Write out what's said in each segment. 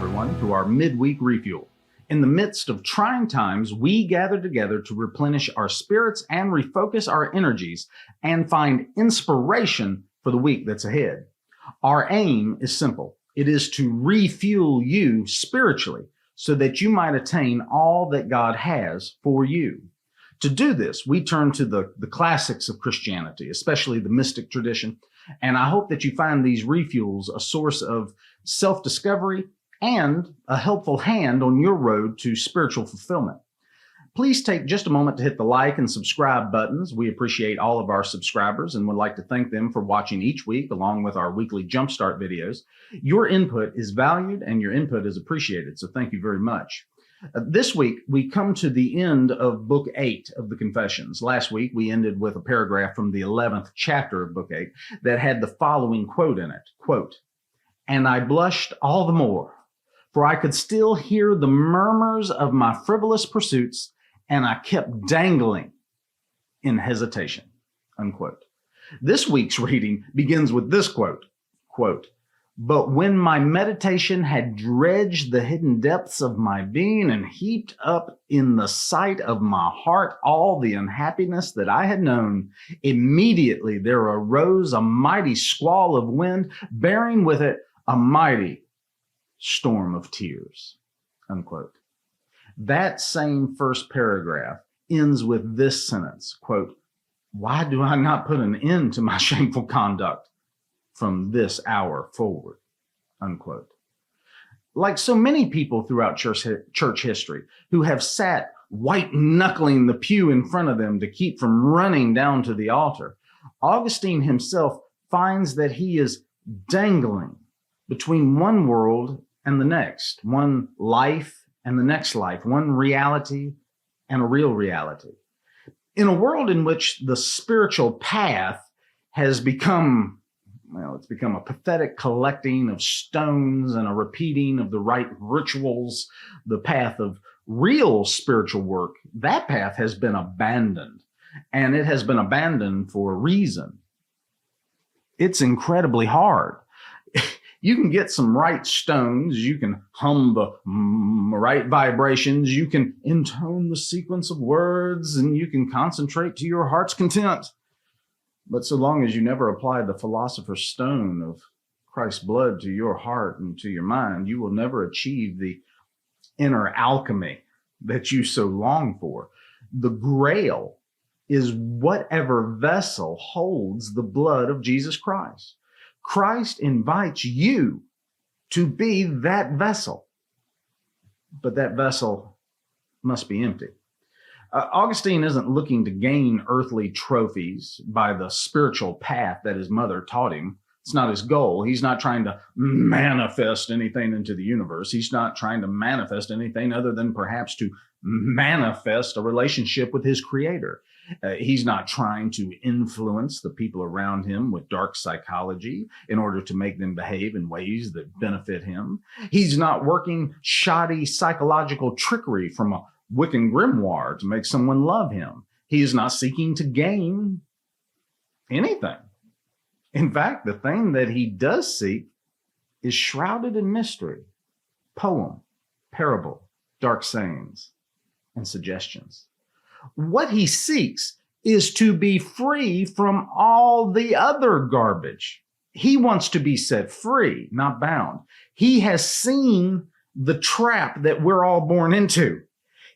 everyone, to our midweek refuel. In the midst of trying times, we gather together to replenish our spirits and refocus our energies and find inspiration for the week that's ahead. Our aim is simple. It is to refuel you spiritually so that you might attain all that God has for you. To do this, we turn to the classics of Christianity, especially the mystic tradition, and I hope that you find these refuels a source of self-discovery and a helpful hand on your road to spiritual fulfillment. Please take just a moment to hit the like and subscribe buttons. We appreciate all of our subscribers and would like to thank them for watching each week along with our weekly Jumpstart videos. Your input is valued and your input is appreciated, so thank you very much. This week, we come to the end of Book 8 of the Confessions. Last week, we ended with a paragraph from the 11th chapter of Book 8 that had the following quote in it, quote, "And I blushed all the more, for I could still hear the murmurs of my frivolous pursuits, and I kept dangling in hesitation," unquote. This week's reading begins with this quote, quote, "But when my meditation had dredged the hidden depths of my being and heaped up in the sight of my heart all the unhappiness that I had known, immediately there arose a mighty squall of wind, bearing with it a mighty storm of tears," unquote. That same first paragraph ends with this sentence, quote, "Why do I not put an end to my shameful conduct from this hour forward," unquote. Like so many people throughout church history who have sat white-knuckling the pew in front of them to keep from running down to the altar, Augustine himself finds that he is dangling between one world and the next, one life and the next life, one reality and a real reality. In a world in which the spiritual path has become it's become a pathetic collecting of stones and a repeating of the right rituals. The path of real spiritual work, that path has been abandoned, and it has been abandoned for a reason. It's incredibly hard. You can get some right stones, you can hum the right vibrations, you can intone the sequence of words, and you can concentrate to your heart's content. But so long as you never apply the philosopher's stone of Christ's blood to your heart and to your mind, you will never achieve the inner alchemy that you so long for. The Grail is whatever vessel holds the blood of Jesus Christ. Christ invites you to be that vessel, but that vessel must be empty. Augustine isn't looking to gain earthly trophies by the spiritual path that his mother taught him. It's not his goal. He's not trying to manifest anything into the universe. He's not trying to manifest anything other than perhaps to manifest a relationship with his creator. He's not trying to influence the people around him with dark psychology in order to make them behave in ways that benefit him. He's not working shoddy psychological trickery from a Wiccan grimoire to make someone love him. He is not seeking to gain anything. In fact, the thing that he does seek is shrouded in mystery, poem, parable, dark sayings, and suggestions. What he seeks is to be free from all the other garbage. He wants to be set free, not bound. He has seen the trap that we're all born into.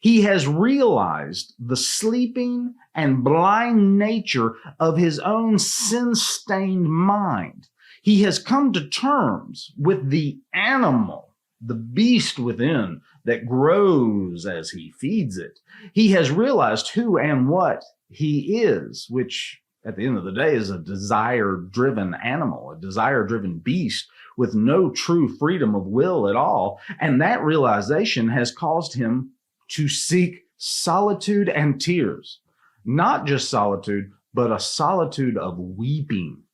He has realized the sleeping and blind nature of his own sin-stained mind. He has come to terms with the animal, the beast within that grows as he feeds it. He has realized who and what he is, which at the end of the day is a desire-driven animal, a desire-driven beast with no true freedom of will at all. And that realization has caused him to seek solitude and tears. Not just solitude, but a solitude of weeping.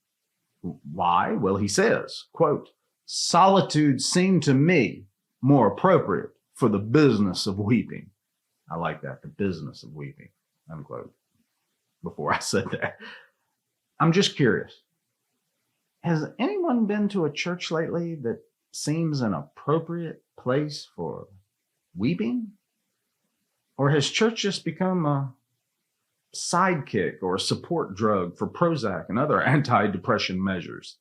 Why? Well, he says, quote, "Solitude seemed to me more appropriate for the business of weeping." I like that, the business of weeping, unquote. Before I said that, I'm just curious. Has anyone been to a church lately that seems an appropriate place for weeping? Or has church just become a sidekick or a support drug for Prozac and other anti-depression measures?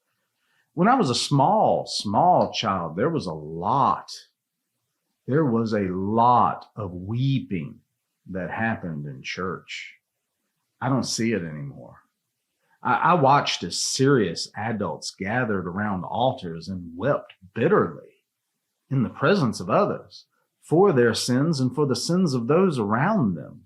When I was a small child, there was a lot of weeping that happened in church. I don't see it anymore. I watched as serious adults gathered around altars and wept bitterly in the presence of others for their sins and for the sins of those around them.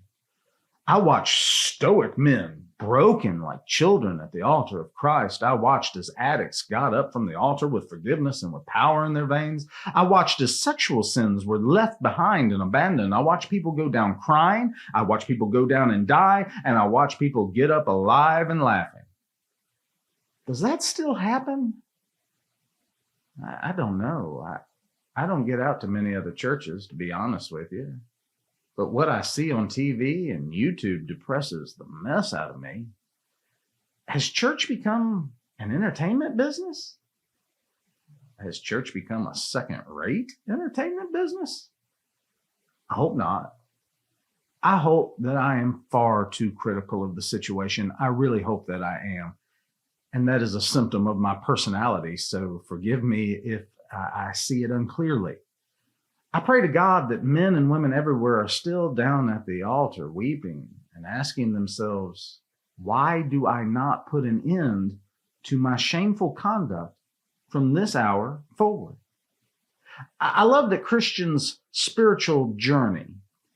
I watched stoic men broken like children at the altar of Christ. I watched as addicts got up from the altar with forgiveness and with power in their veins. I watched as sexual sins were left behind and abandoned. I watched people go down crying. I watched people go down and die. And I watched people get up alive and laughing. Does that still happen? I don't know. I don't get out to many other churches, to be honest with you. But what I see on TV and YouTube depresses the mess out of me. Has church become an entertainment business? Has church become a second-rate entertainment business? I hope not. I hope that I am far too critical of the situation. I really hope that I am. And that is a symptom of my personality, so forgive me if I see it unclearly. I pray to God that men and women everywhere are still down at the altar weeping and asking themselves, why do I not put an end to my shameful conduct from this hour forward? I love that Christians' spiritual journey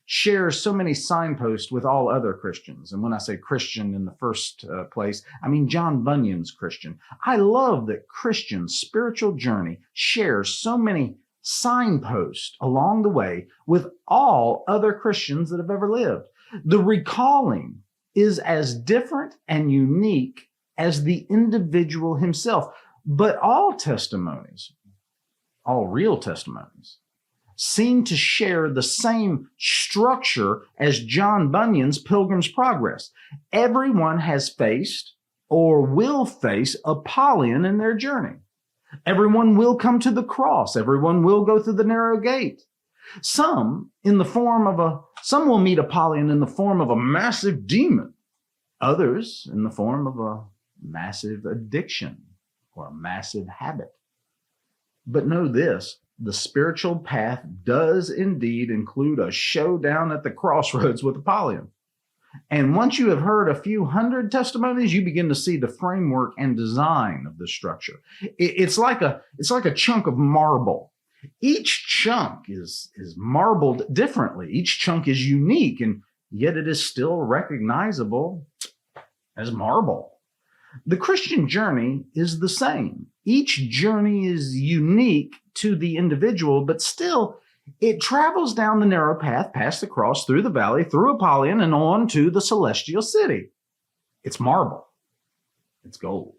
shares so many signposts with all other Christians. And when I say Christian in the first place, I mean John Bunyan's Christian. I love that Christians' spiritual journey shares so many signposts along the way with all other Christians that have ever lived. The recalling is as different and unique as the individual himself, but all testimonies, all real testimonies, seem to share the same structure as John Bunyan's Pilgrim's Progress. Everyone has faced or will face Apollyon in their journey. Everyone will come to the cross. Everyone will go through the narrow gate. Some will meet Apollyon in the form of a massive demon. Others in the form of a massive addiction or a massive habit. But know this, the spiritual path does indeed include a showdown at the crossroads with Apollyon. And once you have heard a few hundred testimonies, you begin to see the framework and design of the structure. It's like a chunk of marble. Each chunk is marbled differently. Each chunk is unique, and yet it is still recognizable as marble. The Christian journey is the same. Each journey is unique to the individual, but still it travels down the narrow path, past the cross, through the valley, through Apollyon, and on to the celestial city. It's marble. It's gold.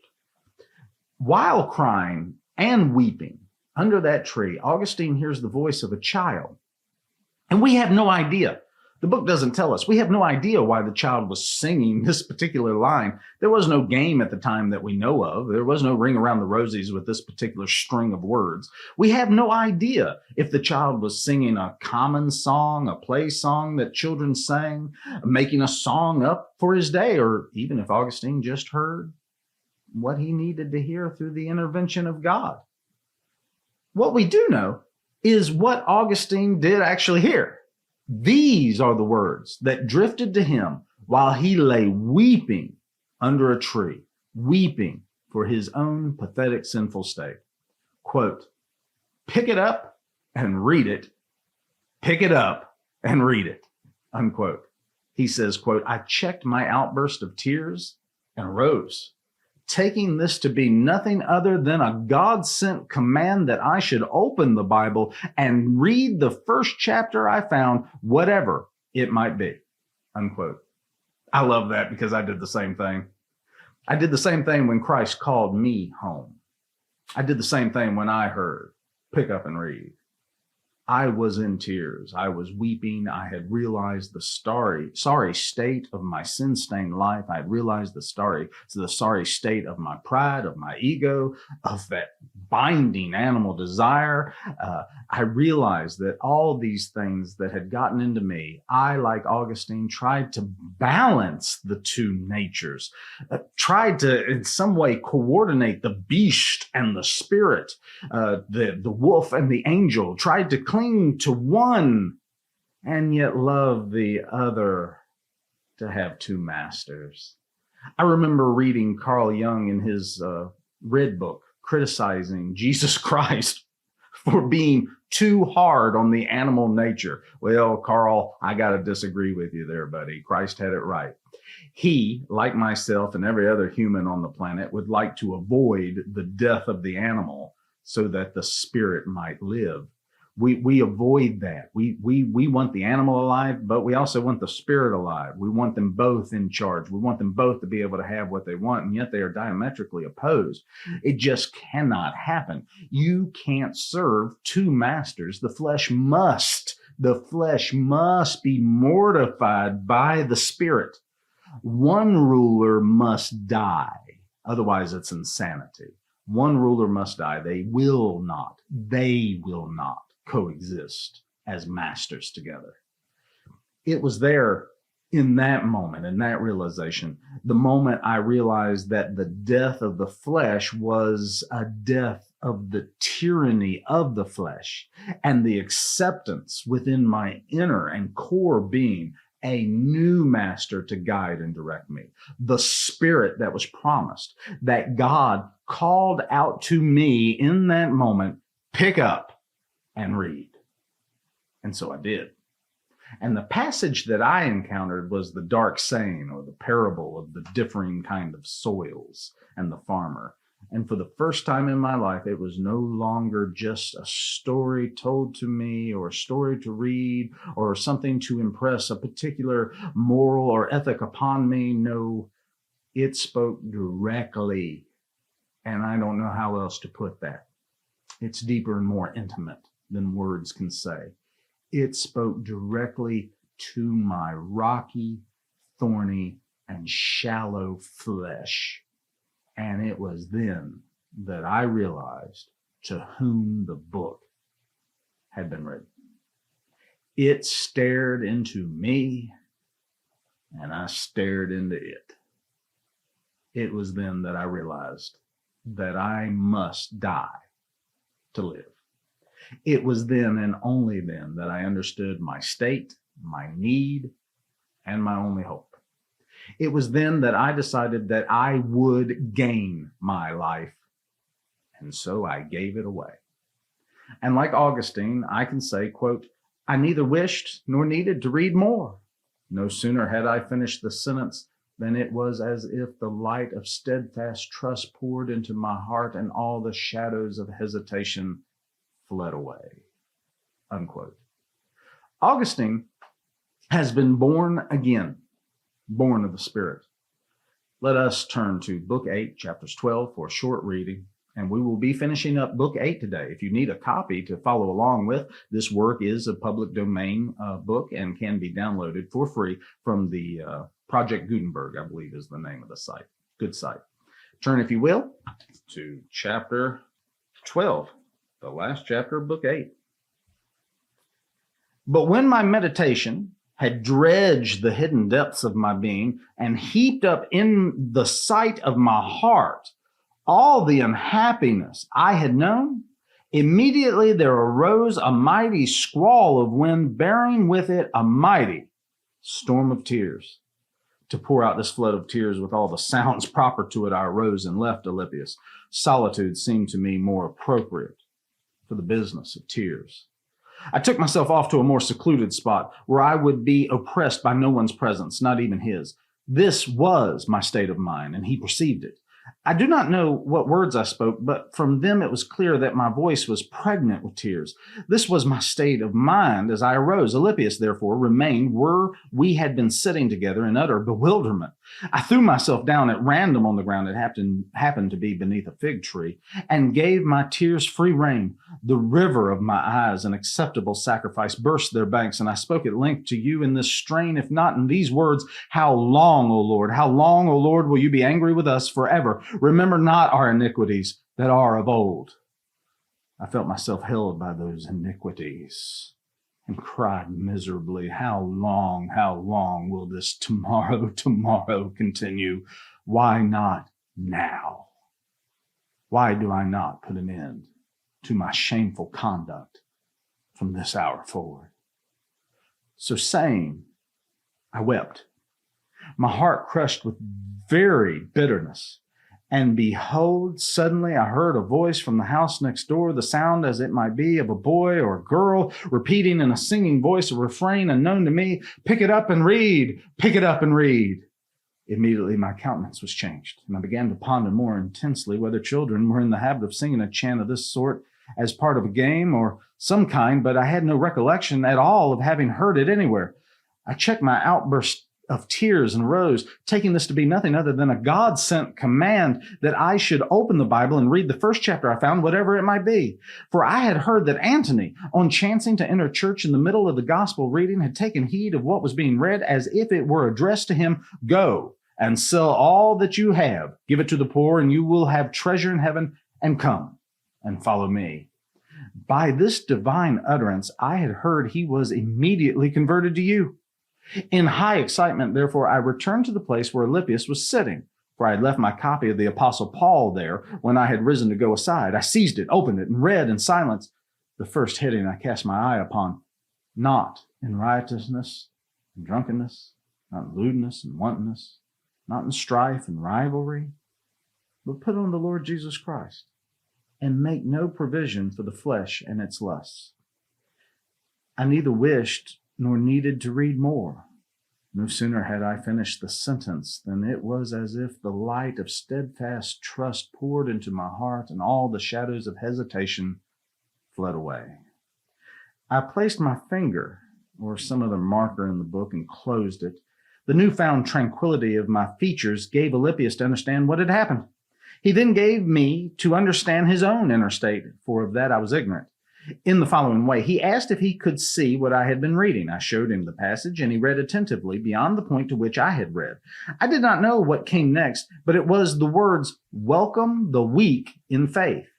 While crying and weeping under that tree, Augustine hears the voice of a child. And we have no idea. The book doesn't tell us. We have no idea why the child was singing this particular line. There was no game at the time that we know of. There was no ring around the rosies with this particular string of words. We have no idea if the child was singing a common song, a play song that children sang, making a song up for his day, or even if Augustine just heard what he needed to hear through the intervention of God. What we do know is what Augustine did actually hear. These are the words that drifted to him while he lay weeping under a tree, weeping for his own pathetic sinful state. Quote, pick it up and read it. Pick it up and read it, unquote. He says, quote, I checked my outburst of tears and rose, taking this to be nothing other than a God-sent command that I should open the Bible and read the first chapter I found, whatever it might be, unquote. I love that because I did the same thing. I did the same thing when Christ called me home. I did the same thing when I heard, pick up and read. I was in tears. I was weeping. I had realized the sorry state of my sin-stained life. I had realized the sorry state of my pride, of my ego, of that binding animal desire. I realized that all these things that had gotten into me, I, like Augustine, tried to balance the two natures, tried to in some way coordinate the beast and the spirit, the wolf and the angel, tried to cling to one and yet love the other, to have two masters. I remember reading Carl Jung in his Red Book, criticizing Jesus Christ for being too hard on the animal nature. Well, Carl, I got to disagree with you there, buddy. Christ had it right. He, like myself and every other human on the planet, would like to avoid the death of the animal so that the spirit might live. We avoid that. We want the animal alive, but we also want the spirit alive. We want them both in charge. We want them both to be able to have what they want, and yet they are diametrically opposed. It just cannot happen. You can't serve two masters. The flesh must be mortified by the spirit. One ruler must die. Otherwise, it's insanity. One ruler must die. They will not coexist as masters together. It was there in that moment, in that realization, the moment I realized that the death of the flesh was a death of the tyranny of the flesh, and the acceptance within my inner and core being a new master to guide and direct me. The spirit that was promised, that God called out to me in that moment, pick up and read. And so I did. And the passage that I encountered was the dark saying, or the parable of the differing kind of soils and the farmer. And for the first time in my life, it was no longer just a story told to me, or a story to read, or something to impress a particular moral or ethic upon me. No, it spoke directly. And I don't know how else to put that. It's deeper and more intimate than words can say. It spoke directly to my rocky, thorny, and shallow flesh. And it was then that I realized to whom the book had been written. It stared into me, and I stared into it. It was then that I realized that I must die to live. It was then and only then that I understood my state, my need, and my only hope. It was then that I decided that I would gain my life, and so I gave it away. And like Augustine, I can say, quote, I neither wished nor needed to read more. No sooner had I finished the sentence than it was as if the light of steadfast trust poured into my heart, and all the shadows of hesitation fled away, unquote. Augustine has been born again, born of the Spirit. Let us turn to Book 8, chapters 12 for a short reading, and we will be finishing up Book 8 today. If you need a copy to follow along with, this work is a public domain book and can be downloaded for free from the Project Gutenberg, I believe is the name of the site. Good site. Turn, if you will, to chapter 12. The last chapter of Book 8. But when my meditation had dredged the hidden depths of my being and heaped up in the sight of my heart all the unhappiness I had known, immediately there arose a mighty squall of wind, bearing with it a mighty storm of tears. To pour out this flood of tears with all the sounds proper to it, I arose and left Alypius. Solitude seemed to me more appropriate for the business of tears. I took myself off to a more secluded spot where I would be oppressed by no one's presence, not even his. This was my state of mind, and he perceived it. I do not know what words I spoke, but from them it was clear that my voice was pregnant with tears. This was my state of mind as I arose. Alypius, therefore, remained where we had been sitting together in utter bewilderment. I threw myself down at random on the ground. It happened to be beneath a fig tree, and gave my tears free rein. The river of my eyes, an acceptable sacrifice, burst their banks, and I spoke at length to you in this strain, if not in these words: How long, O Lord? How long, O Lord, will you be angry with us forever? Remember not our iniquities that are of old. I felt myself held by those iniquities and cried miserably, how long will this tomorrow continue? Why not now? Why do I not put an end to my shameful conduct from this hour forward? So saying, I wept, my heart crushed with very bitterness. And behold, suddenly I heard a voice from the house next door, the sound as it might be of a boy or a girl, repeating in a singing voice a refrain unknown to me: pick it up and read, pick it up and read. Immediately my countenance was changed, and I began to ponder more intensely whether children were in the habit of singing a chant of this sort as part of a game or some kind, but I had no recollection at all of having heard it anywhere. I checked my outburst of tears and rose, taking this to be nothing other than a God-sent command that I should open the Bible and read the first chapter I found, whatever it might be. For I had heard that Antony, on chancing to enter church in the middle of the gospel reading, had taken heed of what was being read as if it were addressed to him: Go and sell all that you have, give it to the poor, and you will have treasure in heaven, and come and follow me. By this divine utterance, I had heard he was immediately converted to you. In high excitement, therefore, I returned to the place where Alypius was sitting, for I had left my copy of the Apostle Paul there when I had risen to go aside. I seized it, opened it, and read in silence. The first heading I cast my eye upon: not in riotousness and drunkenness, not in lewdness and wantonness, not in strife and rivalry, but put on the Lord Jesus Christ, and make no provision for the flesh and its lusts. I neither wished nor needed to read more. No sooner had I finished the sentence than it was as if the light of steadfast trust poured into my heart, and all the shadows of hesitation fled away. I placed my finger or some other marker in the book and closed it. The newfound tranquility of my features gave Alypius to understand what had happened. He then gave me to understand his own inner state, for of that I was ignorant, in the following way. He asked if he could see what I had been reading. I showed him the passage, and he read attentively beyond the point to which I had read. I did not know what came next, but it was the words, "Welcome the weak in faith."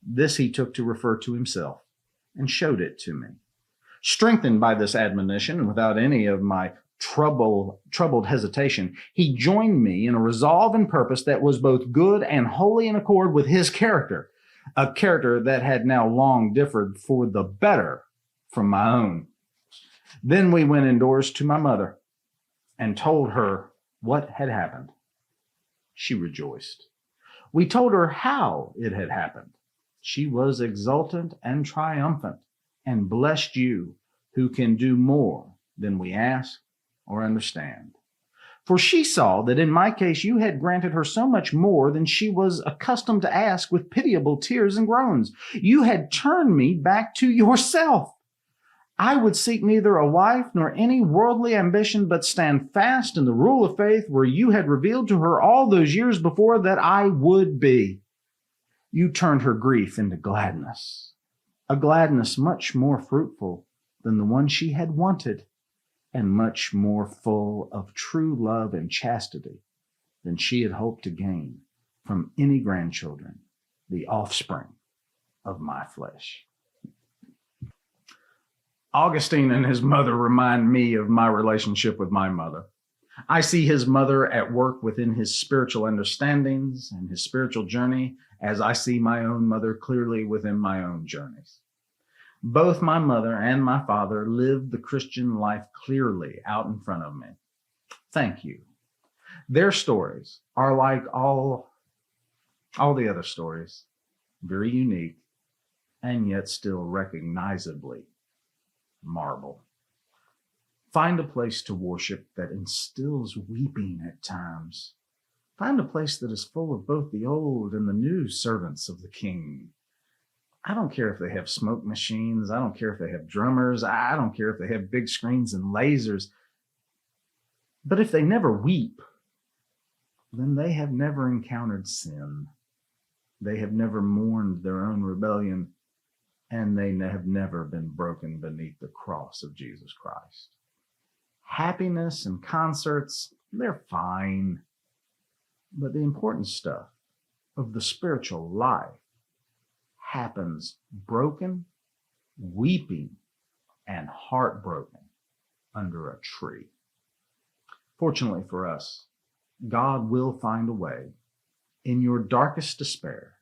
This he took to refer to himself, and showed it to me. Strengthened by this admonition, and without any of my troubled hesitation, he joined me in a resolve and purpose that was both good and wholly in accord with his character, a character that had now long differed for the better from my own. Then we went indoors to my mother and told her what had happened. She rejoiced. We told her how it had happened. She was exultant and triumphant, and blessed you, who can do more than we ask or understand. For she saw that in my case you had granted her so much more than she was accustomed to ask with pitiable tears and groans. You had turned me back to yourself. I would seek neither a wife nor any worldly ambition, but stand fast in the rule of faith where you had revealed to her all those years before that I would be. You turned her grief into gladness, a gladness much more fruitful than the one she had wanted, and much more full of true love and chastity than she had hoped to gain from any grandchildren, the offspring of my flesh. Augustine and his mother remind me of my relationship with my mother. I see his mother at work within his spiritual understandings and his spiritual journey, as I see my own mother clearly within my own journeys. Both my mother and my father lived the Christian life clearly out in front of me. Thank you. Their stories are like all the other stories, very unique, and yet still recognizably marble. Find a place to worship that instills weeping at times. Find a place that is full of both the old and the new servants of the King. I don't care if they have smoke machines. I don't care if they have drummers. I don't care if they have big screens and lasers. But if they never weep, then they have never encountered sin. They have never mourned their own rebellion, and they have never been broken beneath the cross of Jesus Christ. Happiness and concerts, they're fine, but the important stuff of the spiritual life happens broken, weeping, and heartbroken under a tree. Fortunately for us, God will find a way in your darkest despair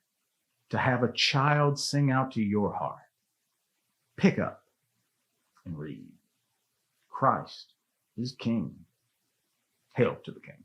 to have a child sing out to your heart. Pick up and read. Christ is King. Hail to the King.